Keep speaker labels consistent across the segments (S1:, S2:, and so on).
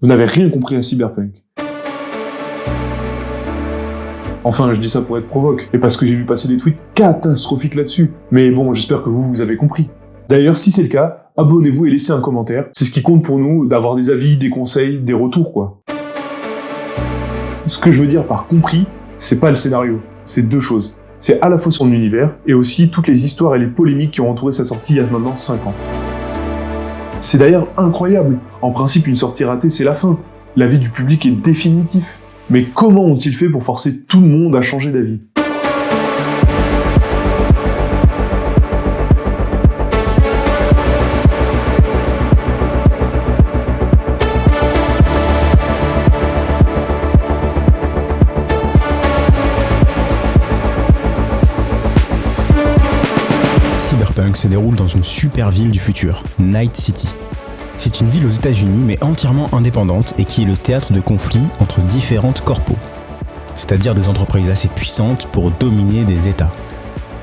S1: Vous n'avez rien compris à Cyberpunk. Enfin, je dis ça pour être provoque, et parce que j'ai vu passer des tweets catastrophiques là-dessus. Mais bon, j'espère que vous avez compris. D'ailleurs, si c'est le cas, abonnez-vous et laissez un commentaire. C'est ce qui compte pour nous, d'avoir des avis, des conseils, des retours, quoi. Ce que je veux dire par compris, c'est pas le scénario, c'est deux choses. C'est à la fois son univers, et aussi toutes les histoires et les polémiques qui ont entouré sa sortie il y a maintenant 5 ans. C'est d'ailleurs incroyable. En principe, une sortie ratée, c'est la fin. L'avis du public est définitif. Mais comment ont-ils fait pour forcer tout le monde à changer d'avis ?
S2: Cyberpunk se déroule dans une super ville du futur, Night City. C'est une ville aux États-Unis mais entièrement indépendante et qui est le théâtre de conflits entre différentes corpos, c'est-à-dire des entreprises assez puissantes pour dominer des États.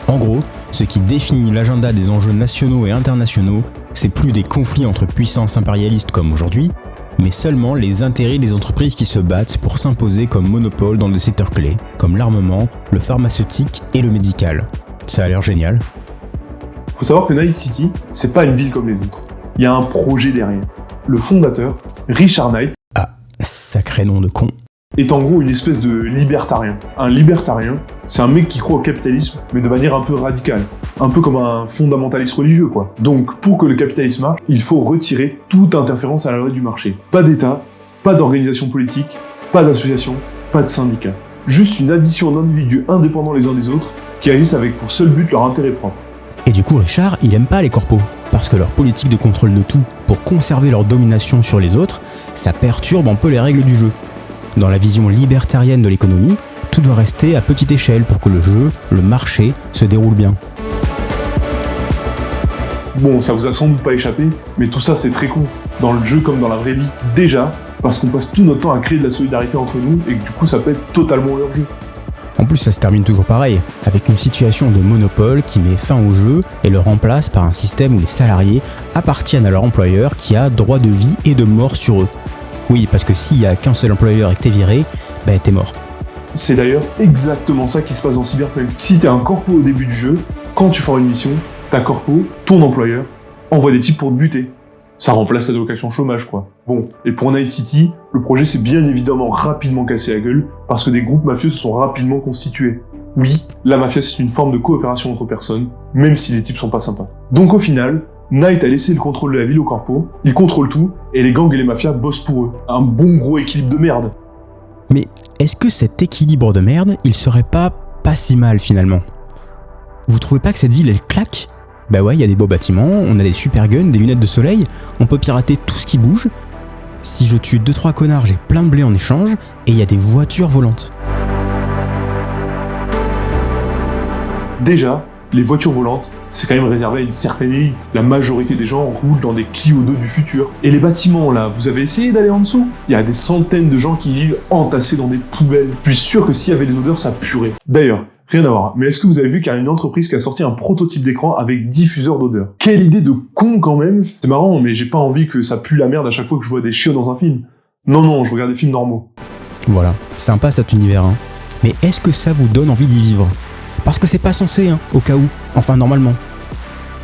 S2: En gros, ce qui définit l'agenda des enjeux nationaux et internationaux, c'est plus des conflits entre puissances impérialistes comme aujourd'hui, mais seulement les intérêts des entreprises qui se battent pour s'imposer comme monopole dans des secteurs clés, comme l'armement, le pharmaceutique et le médical. Ça a l'air génial.
S1: Faut savoir que Night City, c'est pas une ville comme les autres. Il y a un projet derrière. Le fondateur, Richard Knight,
S2: sacré nom de con,
S1: est en gros une espèce de libertarien. Un libertarien, c'est un mec qui croit au capitalisme, mais de manière un peu radicale. Un peu comme un fondamentaliste religieux, quoi. Donc, pour que le capitalisme marche, il faut retirer toute interférence à la loi du marché. Pas d'État, pas d'organisation politique, pas d'association, pas de syndicat. Juste une addition d'individus indépendants les uns des autres, qui agissent avec pour seul but leur intérêt propre.
S2: Et du coup Richard, il aime pas les corpos, parce que leur politique de contrôle de tout, pour conserver leur domination sur les autres, ça perturbe un peu les règles du jeu. Dans la vision libertarienne de l'économie, tout doit rester à petite échelle pour que le jeu, le marché, se déroule bien.
S1: Bon, ça vous a sans doute pas échappé, mais tout ça c'est très con, dans le jeu comme dans la vraie vie. Déjà, parce qu'on passe tout notre temps à créer de la solidarité entre nous, et que du coup ça pète totalement leur jeu.
S2: En plus, ça se termine toujours pareil, avec une situation de monopole qui met fin au jeu et le remplace par un système où les salariés appartiennent à leur employeur qui a droit de vie et de mort sur eux. Oui, parce que s'il y a qu'un seul employeur et que t'es viré, t'es mort.
S1: C'est d'ailleurs exactement ça qui se passe dans Cyberpunk. Si t'es un corpo au début du jeu, quand tu feras une mission, ta corpo, ton employeur, envoie des types pour te buter. Ça remplace l'allocation chômage, quoi. Bon, et pour Night City, le projet s'est bien évidemment rapidement cassé la gueule, parce que des groupes mafieux se sont rapidement constitués. Oui, la mafia c'est une forme de coopération entre personnes, même si les types sont pas sympas. Donc au final, Knight a laissé le contrôle de la ville au corpo, il contrôle tout, et les gangs et les mafias bossent pour eux. Un bon gros équilibre de merde.
S2: Mais est-ce que cet équilibre de merde, il serait pas si mal finalement ? Vous trouvez pas que cette ville elle claque ? Bah ouais, il y a des beaux bâtiments, on a des super guns, des lunettes de soleil, on peut pirater tout ce qui bouge. Si je tue 2-3 connards, j'ai plein de blé en échange, et il y a des voitures volantes.
S1: Déjà, les voitures volantes, c'est quand même réservé à une certaine élite. La majorité des gens roulent dans des Clio 2 du futur. Et les bâtiments là, vous avez essayé d'aller en dessous ? Il y a des centaines de gens qui vivent entassés dans des poubelles. Je suis sûr que s'il y avait des odeurs, ça puerait. D'ailleurs, rien à voir, mais est-ce que vous avez vu qu'il y a une entreprise qui a sorti un prototype d'écran avec diffuseur d'odeur ? Quelle idée de con quand même ! C'est marrant, mais j'ai pas envie que ça pue la merde à chaque fois que je vois des chiots dans un film. Non, je regarde des films normaux.
S2: Voilà, sympa cet univers, hein. Mais est-ce que ça vous donne envie d'y vivre ? Parce que c'est pas censé, hein, au cas où. Enfin, normalement.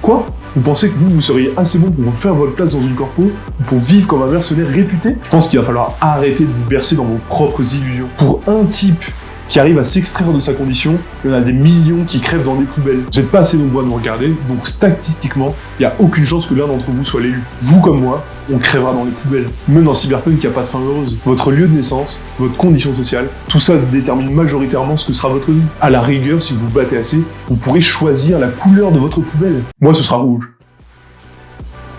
S1: Quoi ? Vous pensez que vous seriez assez bon pour vous faire votre place dans une corpo, ou pour vivre comme un mercenaire réputé ? Je pense qu'il va falloir arrêter de vous bercer dans vos propres illusions. Pour un type qui arrive à s'extraire de sa condition, il y en a des millions qui crèvent dans des poubelles. Vous n'êtes pas assez nombreux à nous regarder, donc statistiquement, il n'y a aucune chance que l'un d'entre vous soit l'élu. Vous comme moi, on crèvera dans les poubelles. Même dans Cyberpunk, il n'y a pas de fin heureuse. Votre lieu de naissance, votre condition sociale, tout ça détermine majoritairement ce que sera votre vie. À la rigueur, si vous vous battez assez, vous pourrez choisir la couleur de votre poubelle. Moi, ce sera rouge.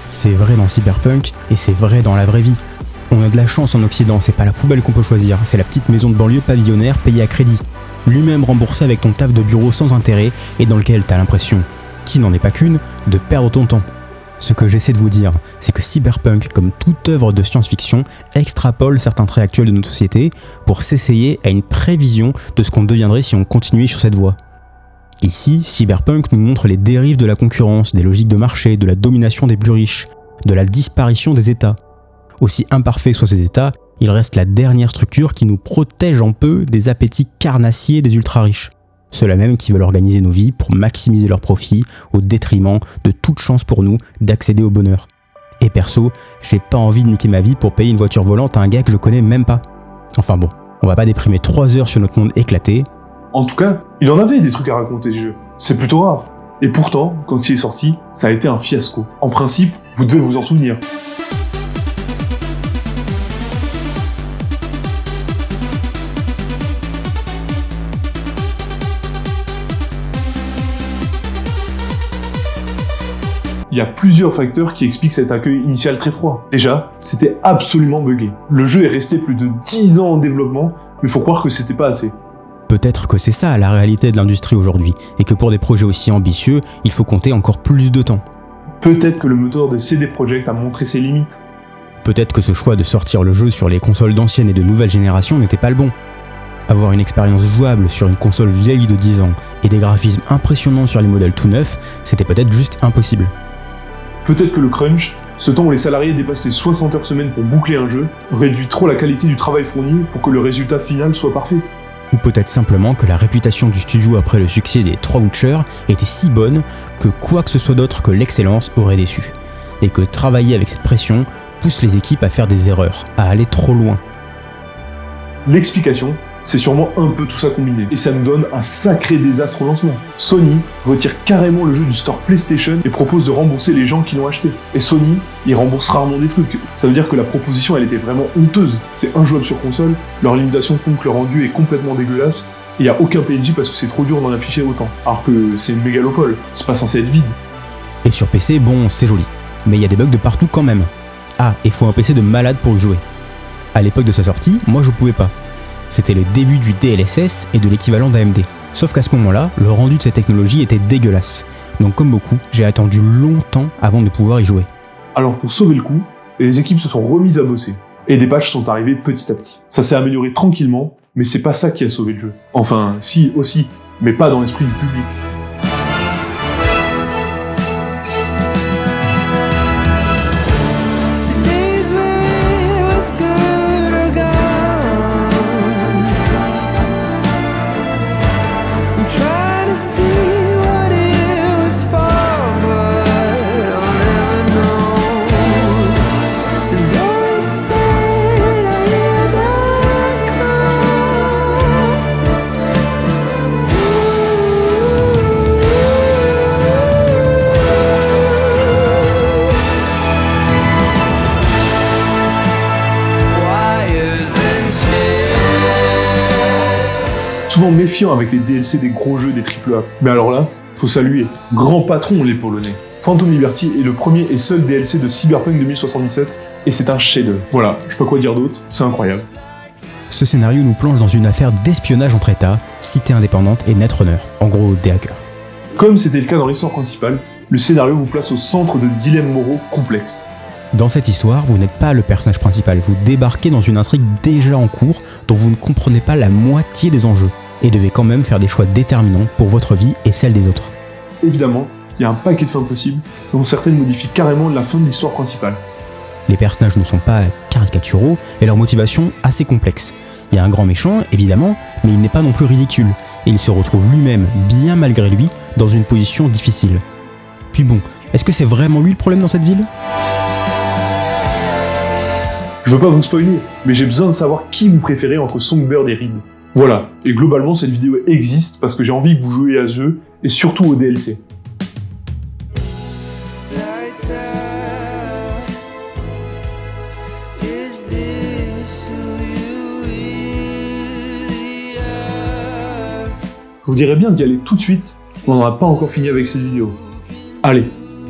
S2: C'est vrai dans Cyberpunk, et c'est vrai dans la vraie vie. On a de la chance en Occident, c'est pas la poubelle qu'on peut choisir, c'est la petite maison de banlieue pavillonnaire payée à crédit. Lui-même remboursé avec ton taf de bureau sans intérêt et dans lequel t'as l'impression, qui n'en est pas qu'une, de perdre ton temps. Ce que j'essaie de vous dire, c'est que Cyberpunk, comme toute œuvre de science-fiction, extrapole certains traits actuels de notre société pour s'essayer à une prévision de ce qu'on deviendrait si on continuait sur cette voie. Ici, Cyberpunk nous montre les dérives de la concurrence, des logiques de marché, de la domination des plus riches, de la disparition des États. Aussi imparfait soient ces états, il reste la dernière structure qui nous protège un peu des appétits carnassiers des ultra-riches. Ceux-là même qui veulent organiser nos vies pour maximiser leurs profits au détriment de toute chance pour nous d'accéder au bonheur. Et perso, j'ai pas envie de niquer ma vie pour payer une voiture volante à un gars que je connais même pas. Enfin bon, on va pas déprimer 3 heures sur notre monde éclaté.
S1: En tout cas, il en avait des trucs à raconter ce jeu. C'est plutôt rare. Et pourtant, quand il est sorti, ça a été un fiasco. En principe, vous devez vous en souvenir. Il y a plusieurs facteurs qui expliquent cet accueil initial très froid. Déjà, c'était absolument buggé. Le jeu est resté plus de 10 ans en développement, mais faut croire que c'était pas assez.
S2: Peut-être que c'est ça la réalité de l'industrie aujourd'hui, et que pour des projets aussi ambitieux, il faut compter encore plus de temps.
S1: Peut-être que le moteur de CD Projekt a montré ses limites.
S2: Peut-être que ce choix de sortir le jeu sur les consoles d'ancienne et de nouvelle génération n'était pas le bon. Avoir une expérience jouable sur une console vieille de 10 ans et des graphismes impressionnants sur les modèles tout neufs, c'était peut-être juste impossible.
S1: Peut-être que le crunch, ce temps où les salariés dépassent les 60 heures semaine pour boucler un jeu, réduit trop la qualité du travail fourni pour que le résultat final soit parfait.
S2: Ou peut-être simplement que la réputation du studio après le succès des 3 Witcher était si bonne que quoi que ce soit d'autre que l'excellence aurait déçu. Et que travailler avec cette pression pousse les équipes à faire des erreurs, à aller trop loin.
S1: L'explication, c'est sûrement un peu tout ça combiné. Et ça nous donne un sacré désastre au lancement. Sony retire carrément le jeu du store PlayStation et propose de rembourser les gens qui l'ont acheté. Et Sony, il rembourse rarement des trucs. Ça veut dire que la proposition, elle était vraiment honteuse. C'est injouable sur console, leurs limitations font que le rendu est complètement dégueulasse, et il n'y a aucun PNJ parce que c'est trop dur d'en afficher autant. Alors que c'est une mégalopole, c'est pas censé être vide.
S2: Et sur PC, bon, c'est joli. Mais il y a des bugs de partout quand même. Ah, et faut un PC de malade pour y jouer. À l'époque de sa sortie, moi je pouvais pas. C'était le début du DLSS et de l'équivalent d'AMD. Sauf qu'à ce moment-là, le rendu de cette technologie était dégueulasse. Donc comme beaucoup, j'ai attendu longtemps avant de pouvoir y jouer.
S1: Alors pour sauver le coup, les équipes se sont remises à bosser. Et des patchs sont arrivés petit à petit. Ça s'est amélioré tranquillement, mais c'est pas ça qui a sauvé le jeu. Enfin, si, aussi, mais pas dans l'esprit du public. Souvent méfiant avec les DLC des gros jeux des AAA. Mais alors là, faut saluer. Grand patron les Polonais. Phantom Liberty est le premier et seul DLC de Cyberpunk 2077 et c'est un chef-d'œuvre. Voilà, je sais pas quoi dire d'autre, c'est incroyable.
S2: Ce scénario nous plonge dans une affaire d'espionnage entre États, cité indépendante et Netrunner, en gros des hackers.
S1: Comme c'était le cas dans l'histoire principale, le scénario vous place au centre de dilemmes moraux complexes.
S2: Dans cette histoire, vous n'êtes pas le personnage principal, vous débarquez dans une intrigue déjà en cours dont vous ne comprenez pas la moitié des enjeux, et devez quand même faire des choix déterminants pour votre vie et celle des autres.
S1: Évidemment, il y a un paquet de fins possibles, dont certaines modifient carrément la fin de l'histoire principale.
S2: Les personnages ne sont pas caricaturaux, et leur motivation assez complexe. Il y a un grand méchant, évidemment, mais il n'est pas non plus ridicule, et il se retrouve lui-même, bien malgré lui, dans une position difficile. Puis bon, est-ce que c'est vraiment lui le problème dans cette ville ?
S1: Je veux pas vous spoiler, mais j'ai besoin de savoir qui vous préférez entre Songbird et Reed. Voilà, et globalement cette vidéo existe parce que j'ai envie que vous jouiez à ce jeu, et surtout au DLC. Je vous dirais bien d'y aller tout de suite, mais on n'en a pas encore fini avec cette vidéo. Allez,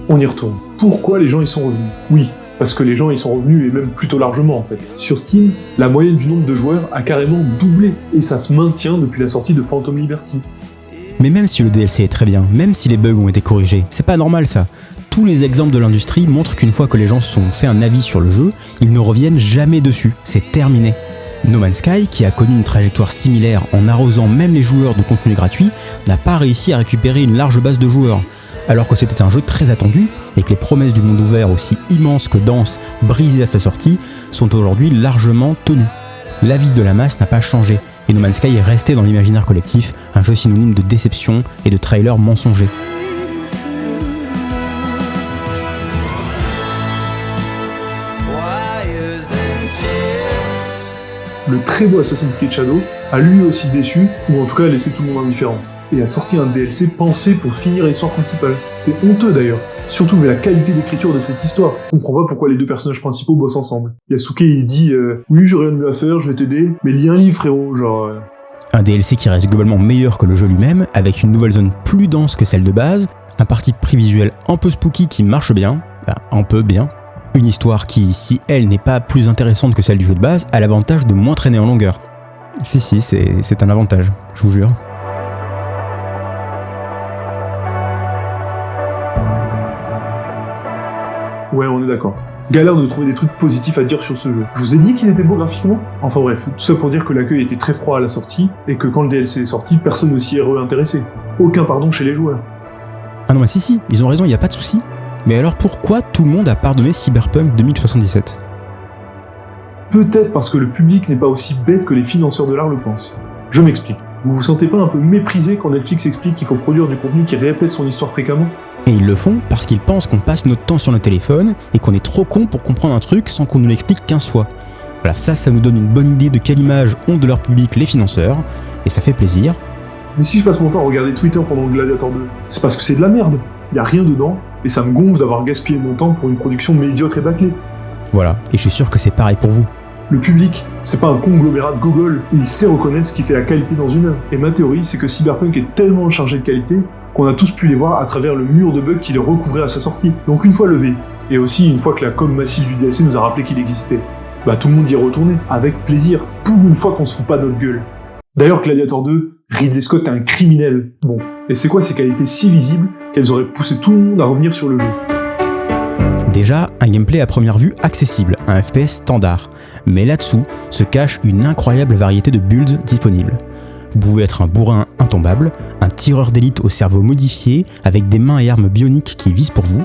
S1: on y retourne. Pourquoi les gens y sont revenus ? Oui, parce que les gens y sont revenus, et même plutôt largement en fait. Sur Steam, la moyenne du nombre de joueurs a carrément doublé, et ça se maintient depuis la sortie de Phantom Liberty.
S2: Mais même si le DLC est très bien, même si les bugs ont été corrigés, c'est pas normal ça. Tous les exemples de l'industrie montrent qu'une fois que les gens se sont fait un avis sur le jeu, ils ne reviennent jamais dessus, c'est terminé. No Man's Sky, qui a connu une trajectoire similaire en arrosant même les joueurs de contenu gratuit, n'a pas réussi à récupérer une large base de joueurs. alors que c'était un jeu très attendu et que les promesses du monde ouvert aussi immenses que denses, brisées à sa sortie, sont aujourd'hui largement tenues. L'avis de la masse n'a pas changé, et No Man's Sky est resté dans l'imaginaire collectif un jeu synonyme de déception et de trailers mensongers.
S1: Le très beau Assassin's Creed Shadow a lui aussi déçu, ou en tout cas laissé tout le monde indifférent, et a sorti un DLC pensé pour finir l'histoire principale. C'est honteux d'ailleurs, surtout vu la qualité d'écriture de cette histoire. Je comprends pas pourquoi les deux personnages principaux bossent ensemble. Yasuke il dit oui j'ai rien de mieux à faire, je vais t'aider, mais lis un livre frérot, genre...
S2: Un DLC qui reste globalement meilleur que le jeu lui-même, avec une nouvelle zone plus dense que celle de base, un parti pris visuel un peu spooky qui marche bien, un peu bien, une histoire qui, si elle n'est pas plus intéressante que celle du jeu de base, a l'avantage de moins traîner en longueur. Si, c'est un avantage, je vous jure.
S1: Ouais, on est d'accord. Galère de trouver des trucs positifs à dire sur ce jeu. Je vous ai dit qu'il était beau graphiquement ? Enfin bref, tout ça pour dire que l'accueil était très froid à la sortie, et que quand le DLC est sorti, personne ne s'y est réintéressé. Aucun pardon chez les joueurs.
S2: Ah non mais si, ils ont raison, y a pas de souci. Mais alors pourquoi tout le monde a pardonné Cyberpunk 2077 ?
S1: Peut-être parce que le public n'est pas aussi bête que les financeurs de l'art le pensent. Je m'explique. Vous vous sentez pas un peu méprisé quand Netflix explique qu'il faut produire du contenu qui répète son histoire fréquemment ?
S2: Et ils le font parce qu'ils pensent qu'on passe notre temps sur nos téléphones et qu'on est trop con pour comprendre un truc sans qu'on nous l'explique 15 fois. Voilà, ça nous donne une bonne idée de quelle image ont de leur public les financeurs, et ça fait plaisir.
S1: Mais si je passe mon temps à regarder Twitter pendant Gladiator 2, c'est parce que c'est de la merde. Y a rien dedans, et ça me gonfle d'avoir gaspillé mon temps pour une production médiocre et bâclée.
S2: Voilà, et je suis sûr que c'est pareil pour vous.
S1: Le public, c'est pas un conglomérat de gogol, il sait reconnaître ce qui fait la qualité dans une œuvre. Et ma théorie, c'est que Cyberpunk est tellement chargé de qualité qu'on a tous pu les voir à travers le mur de bugs qui les recouvrait à sa sortie. Donc une fois levé, et aussi une fois que la com massive du DLC nous a rappelé qu'il existait, bah tout le monde y est retourné, avec plaisir, pour une fois qu'on se fout pas de notre gueule. D'ailleurs, Gladiator 2, Ridley Scott est un criminel. Bon, et c'est quoi ces qualités si visibles qu'elles auraient poussé tout le monde à revenir sur le jeu ?
S2: Déjà, un gameplay à première vue accessible, un FPS standard. Mais là-dessous se cache une incroyable variété de builds disponibles. Vous pouvez être un bourrin intombable, un tireur d'élite au cerveau modifié avec des mains et armes bioniques qui visent pour vous.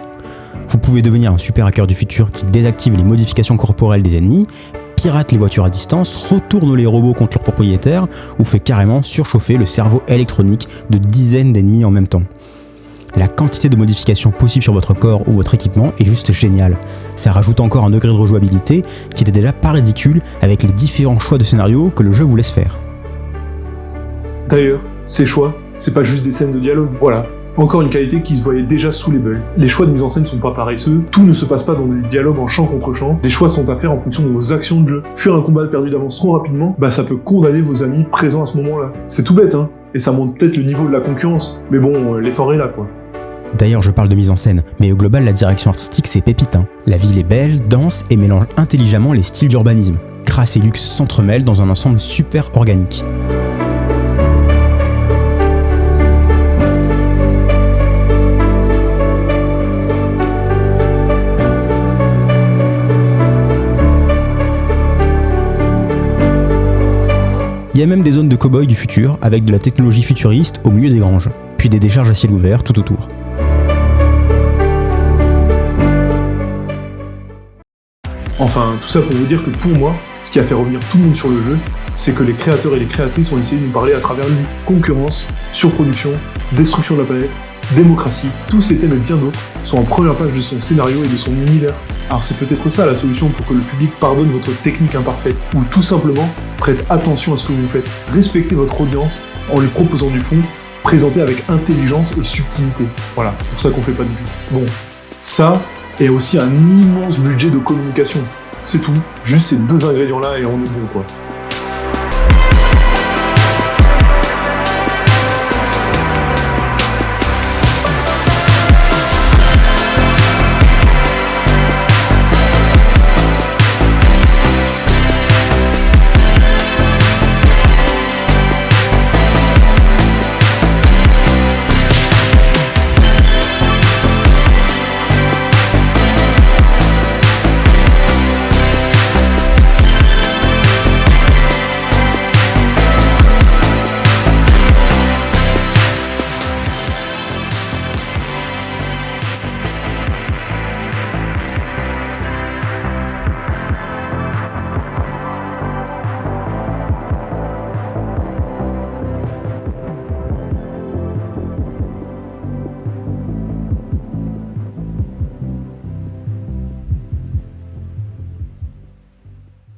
S2: Vous pouvez devenir un super hacker du futur qui désactive les modifications corporelles des ennemis, pirate les voitures à distance, retourne les robots contre leurs propriétaires ou fait carrément surchauffer le cerveau électronique de dizaines d'ennemis en même temps. La quantité de modifications possibles sur votre corps ou votre équipement est juste géniale. Ça rajoute encore un degré de rejouabilité qui n'était déjà pas ridicule avec les différents choix de scénario que le jeu vous laisse faire.
S1: D'ailleurs, ces choix, c'est pas juste des scènes de dialogue, voilà. Encore une qualité qui se voyait déjà sous les bugs. Les choix de mise en scène sont pas paresseux, tout ne se passe pas dans des dialogues en champ contre champ, les choix sont à faire en fonction de vos actions de jeu. Fuir un combat perdu d'avance trop rapidement, bah ça peut condamner vos amis présents à ce moment-là. C'est tout bête, hein, et ça montre peut-être le niveau de la concurrence, mais bon, l'effort est là, quoi.
S2: D'ailleurs, je parle de mise en scène, mais au global, la direction artistique, c'est pépite, hein. La ville est belle, dense et mélange intelligemment les styles d'urbanisme. Crasse et luxe s'entremêlent dans un ensemble super organique. Il y a même des zones de cow-boy du futur, avec de la technologie futuriste au milieu des granges, puis des décharges à ciel ouvert tout autour.
S1: Enfin, tout ça pour vous dire que pour moi, ce qui a fait revenir tout le monde sur le jeu, c'est que les créateurs et les créatrices ont essayé de nous parler à travers lui. Concurrence, surproduction, destruction de la planète, démocratie, tous ces thèmes et bien d'autres sont en première page de son scénario et de son univers. Alors c'est peut-être ça la solution pour que le public pardonne votre technique imparfaite, ou tout simplement prête attention à ce que vous faites, respectez votre audience en lui proposant du fond, présenté avec intelligence et subtilité. Voilà, c'est pour ça qu'on fait pas de vue. Bon, ça, et aussi un immense budget de communication. C'est tout, juste ces deux ingrédients-là et on est bon quoi.